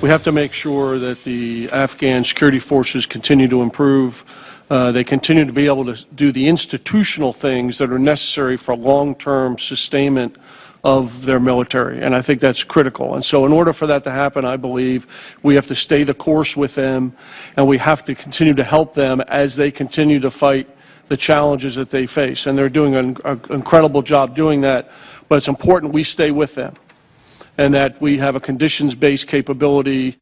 We have to make sure that the Afghan security forces continue to improve. They continue to be able to do the institutional things that are necessary for long-term sustainment of their military, and I think that's critical. And so in order for that to happen, I believe we have to stay the course with them, and we have to continue to help them as they continue to fight the challenges that they face. And they're doing an incredible job doing that, but it's important we stay with them and that we have a conditions-based capability.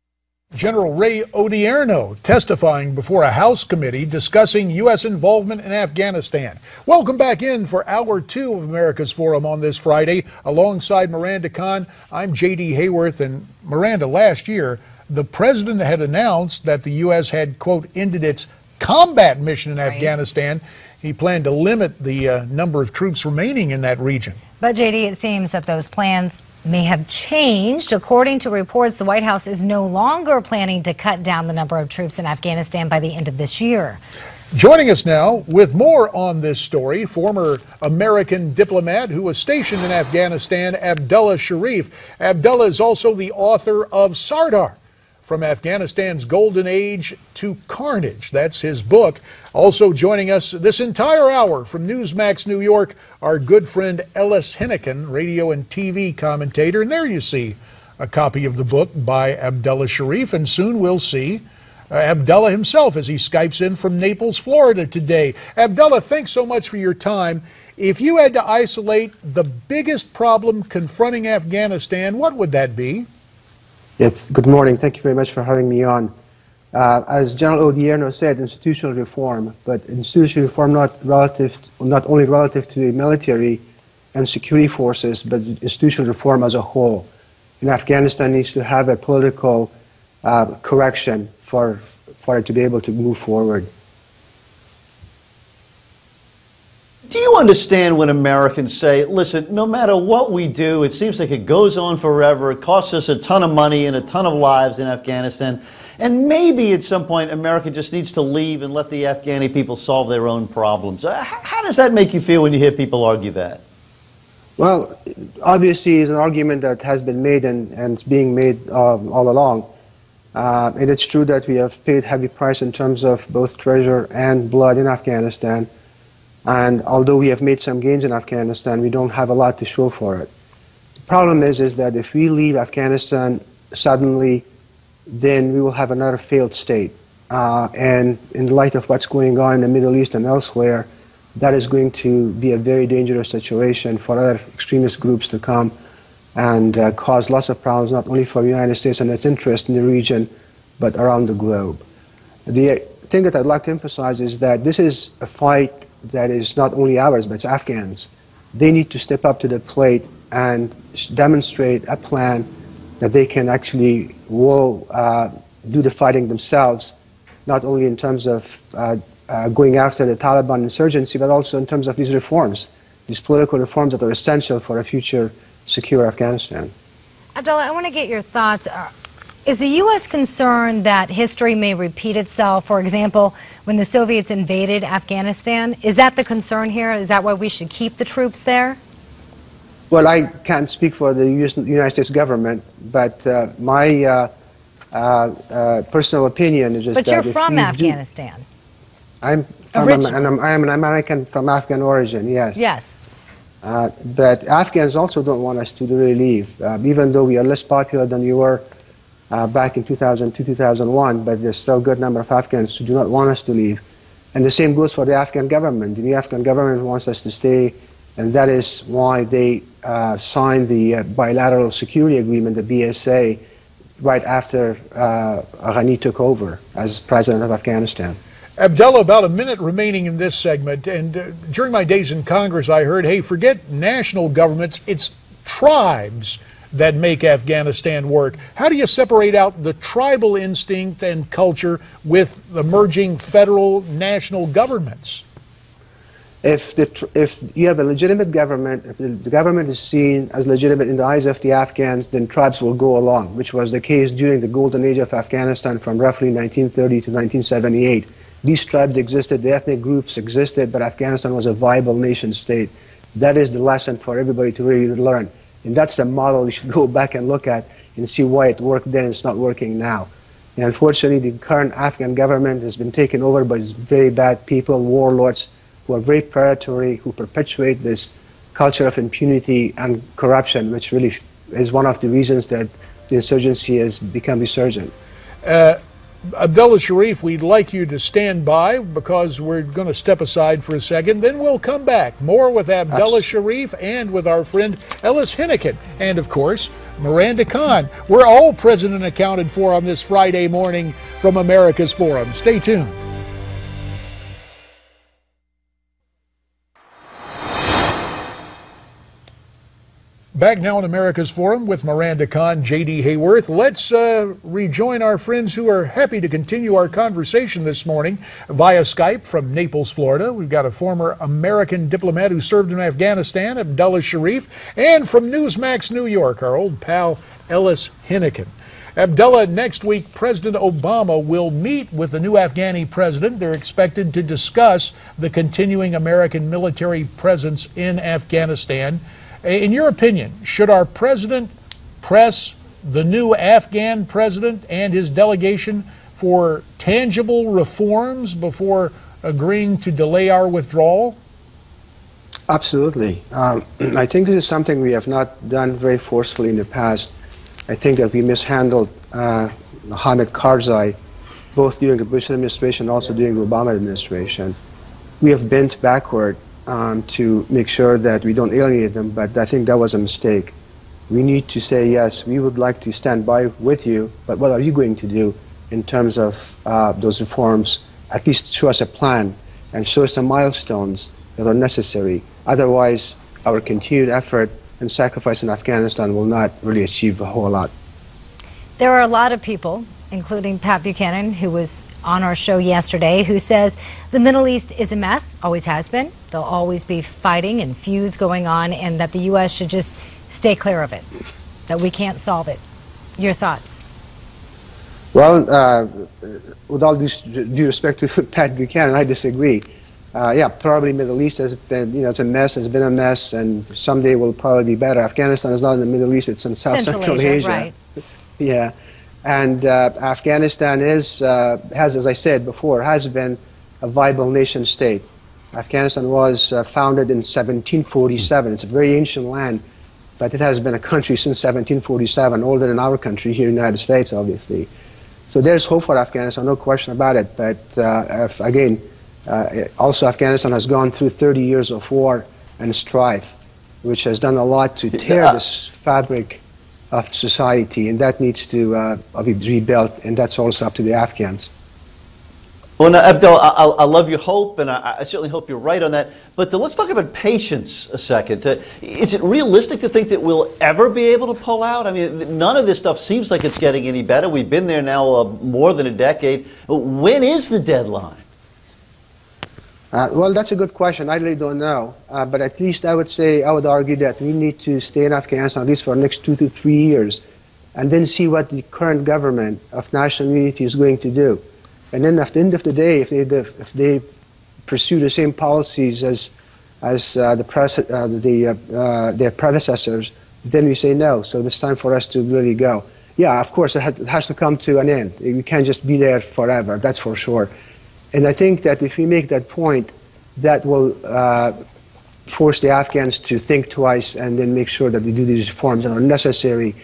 General Ray Odierno testifying before a House committee discussing U.S. involvement in Afghanistan. Welcome back in for Hour 2 of America's Forum on this Friday. Alongside Miranda Khan, I'm J.D. Hayworth. And Miranda, last year, the president had announced that the U.S. had, quote, ended its combat mission in Afghanistan. He planned to limit the number of troops remaining in that region. But, J.D., it seems that those plans may have changed. According to reports, the White House is no longer planning to cut down the number of troops in Afghanistan by the end of this year. Joining us now with more on this story, former American diplomat who was stationed in Afghanistan, Abdullah Sharif. Abdullah is also the author of Sardar, From Afghanistan's Golden Age to Carnage. That's his book. Also joining us this entire hour from Newsmax New York, our good friend Ellis Henican, radio and TV commentator. And there you see a copy of the book by Abdullah Sharif. And soon we'll see Abdullah himself as he Skypes in from Naples, Florida today. Abdullah, thanks so much for your time. If you had to isolate the biggest problem confronting Afghanistan, what would that be? Yes, good morning. Thank you very much for having me on. As General Odierno said, institutional reform, but institutional reform not only relative to the military and security forces, but institutional reform as a whole. And Afghanistan needs to have a political correction for it to be able to move forward. Do you understand when Americans say, listen, no matter what we do, it seems like it goes on forever, it costs us a ton of money and a ton of lives in Afghanistan, and maybe at some point America just needs to leave and let the Afghani people solve their own problems? How does that make you feel when you hear people argue that? Well, obviously it's an argument that has been made and it's being made all along. And it's true that we have paid heavy price in terms of both treasure and blood in Afghanistan. And although we have made some gains in Afghanistan, we don't have a lot to show for it. The problem is that if we leave Afghanistan suddenly, then we will have another failed state. And in light of what's going on in the Middle East and elsewhere, that is going to be a very dangerous situation for other extremist groups to come and cause lots of problems, not only for the United States and its interest in the region, but around the globe. The thing that I'd like to emphasize is that this is a fight that is not only ours, but it's Afghans. They need to step up to the plate and demonstrate a plan that they can actually do the fighting themselves, not only in terms of going after the Taliban insurgency, but also in terms of these reforms, these political reforms that are essential for a future secure Afghanistan. Abdullah, I want to get your thoughts. Is the U.S. concerned that history may repeat itself? For example, when the Soviets invaded Afghanistan, is that the concern here? Is that why we should keep the troops there? Well, I can't speak for the United States government, but my personal opinion is just that. But you're from Afghanistan. I'm an American from Afghan origin, yes. Yes. But Afghans also don't want us to really leave, even though we are less popular than we were back in 2002, 2001, but there's still a good number of Afghans who do not want us to leave. And the same goes for the Afghan government. The Afghan government wants us to stay, and that is why they signed the bilateral security agreement, the BSA, right after Ghani took over as president of Afghanistan. Abdullah, about a minute remaining in this segment, and during my days in Congress I heard, hey, forget national governments, it's tribes that make Afghanistan work. How do you separate out the tribal instinct and culture with emerging federal national governments? If you have a legitimate government, if the government is seen as legitimate in the eyes of the Afghans, then tribes will go along, which was the case during the golden age of Afghanistan from roughly 1930 to 1978. These tribes existed, the ethnic groups existed, but Afghanistan was a viable nation state. That is the lesson for everybody to really learn. And that's the model we should go back and look at and see why it worked then and it's not working now. And unfortunately, the current Afghan government has been taken over by very bad people, warlords, who are very predatory, who perpetuate this culture of impunity and corruption, which really is one of the reasons that the insurgency has become resurgent. Abdullah Sharif, we'd like you to stand by because we're going to step aside for a second. Then we'll come back. More with Abdullah Sharif and with our friend Ellis Hinnikin. And, of course, Miranda Khan. We're all present and accounted for on this Friday morning from America's Forum. Stay tuned. Back now in America's Forum with Miranda Khan, J.D. Hayworth. Let's rejoin our friends who are happy to continue our conversation this morning via Skype from Naples, Florida. We've got a former American diplomat who served in Afghanistan, Abdullah Sharif, and from Newsmax, New York, our old pal Ellis Hinnikin. Abdullah, next week, President Obama will meet with the new Afghani president. They're expected to discuss the continuing American military presence in Afghanistan. In your opinion, should our president press the new Afghan president and his delegation for tangible reforms before agreeing to delay our withdrawal? Absolutely. I think this is something we have not done very forcefully in the past. I think that we mishandled Hamid Karzai, both during the Bush administration and also during the Obama administration. We have bent backward to make sure that we don't alienate them, but I think that was a mistake. We need to say, yes, we would like to stand by with you, but what are you going to do in terms of those reforms? At least show us a plan and show us some milestones that are necessary. Otherwise, our continued effort and sacrifice in Afghanistan will not really achieve a whole lot. There are a lot of people, including Pat Buchanan, who was on our show yesterday, who says the Middle East is a mess, always has been. There'll always be fighting and feuds going on, and that the U.S. should just stay clear of it, that we can't solve it. Your thoughts? Well, with all due respect to Pat Buchanan, I disagree. Yeah, probably Middle East has been, it's a mess, has been a mess, and someday will probably be better. Afghanistan is not in the Middle East, it's in Central Asia. Right. Yeah. And Afghanistan has, as I said before, has been a viable nation state. Afghanistan was founded in 1747. It's a very ancient land, but it has been a country since 1747, older than our country here in the United States, obviously. So there's hope for Afghanistan, no question about it. But again, also Afghanistan has gone through 30 years of war and strife, which has done a lot to tear this fabric of society, and that needs to be rebuilt, and that's also up to the Afghans. Well, now, Abdul, I love your hope, and I certainly hope you're right on that. But let's talk about patience a second. Is it realistic to think that we'll ever be able to pull out? I mean, none of this stuff seems like it's getting any better. We've been there now more than a decade. When is the deadline? Well, that's a good question. I really don't know. But at least I would argue that we need to stay in Afghanistan at least for the next 2 to 3 years and then see what the current government of national unity is going to do. And then at the end of the day, if they pursue the same policies as their predecessors, then we say no. So it's time for us to really go. Yeah, of course, it has to come to an end. We can't just be there forever, that's for sure. And I think that if we make that point, that will force the Afghans to think twice and then make sure that we do these reforms that are necessary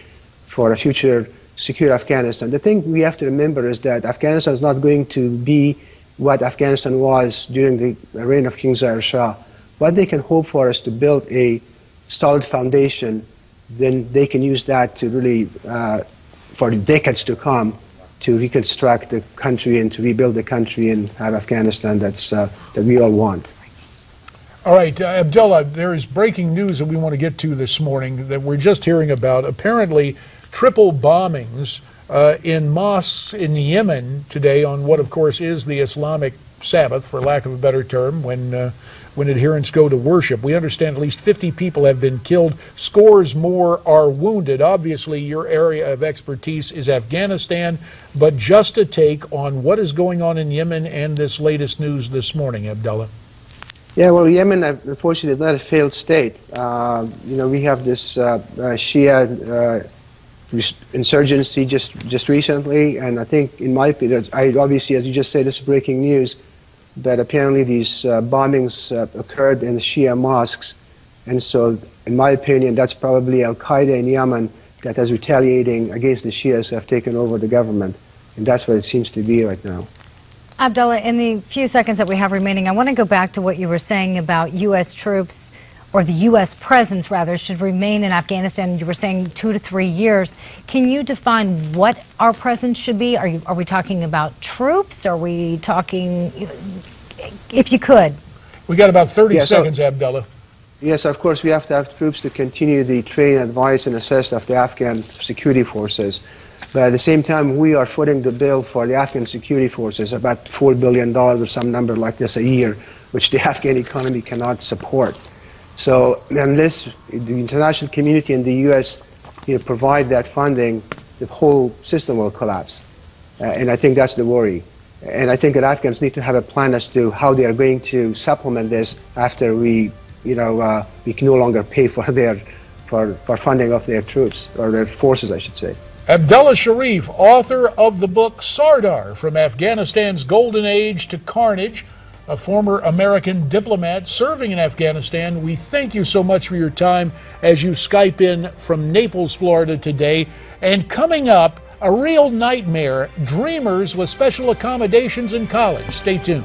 for a future secure Afghanistan. The thing we have to remember is that Afghanistan is not going to be what Afghanistan was during the reign of King Zahir Shah. What they can hope for is to build a solid foundation, then they can use that to really, for the decades to come, to reconstruct the country and to rebuild the country and have Afghanistan that we all want. All right, Abdullah, there is breaking news that we want to get to this morning that we're just hearing about. Apparently, triple bombings in mosques in Yemen today on what, of course, is the Islamic Sabbath, for lack of a better term, when adherents go to worship. We understand at least 50 people have been killed. Scores more are wounded. Obviously, your area of expertise is Afghanistan, but just a take on what is going on in Yemen and this latest news this morning, Abdullah. Yeah, well, Yemen, unfortunately, is not a failed state. We have this Shia insurgency just recently, and I think, in my opinion, obviously, as you just said, this is breaking news, that apparently these bombings occurred in the Shia mosques, and so, in my opinion, that's probably Al-Qaeda in Yemen that is retaliating against the Shias who have taken over the government, and that's what it seems to be right now. Abdullah, in the few seconds that we have remaining, I want to go back to what you were saying about U.S. troops, or the U.S. presence, rather, should remain in Afghanistan. You were saying 2 to 3 years. Can you define what our presence should be? Are we talking about troops? Are we talking, if you could? We got about 30 seconds, Abdullah. Yes, of course, we have to have troops to continue the training, advice, and assess of the Afghan security forces. But at the same time, we are footing the bill for the Afghan security forces, about $4 billion or some number like this a year, which the Afghan economy cannot support. So unless the international community and the U.S. Provide that funding, the whole system will collapse. And I think that's the worry. And I think that Afghans need to have a plan as to how they are going to supplement this after we can no longer pay for funding of their troops, or their forces, I should say. Abdullah Sharif, author of the book Sardar, From Afghanistan's Golden Age to Carnage, a former American diplomat serving in Afghanistan. We thank you so much for your time as you Skype in from Naples, Florida today. And coming up, a real nightmare, dreamers with special accommodations in college. Stay tuned.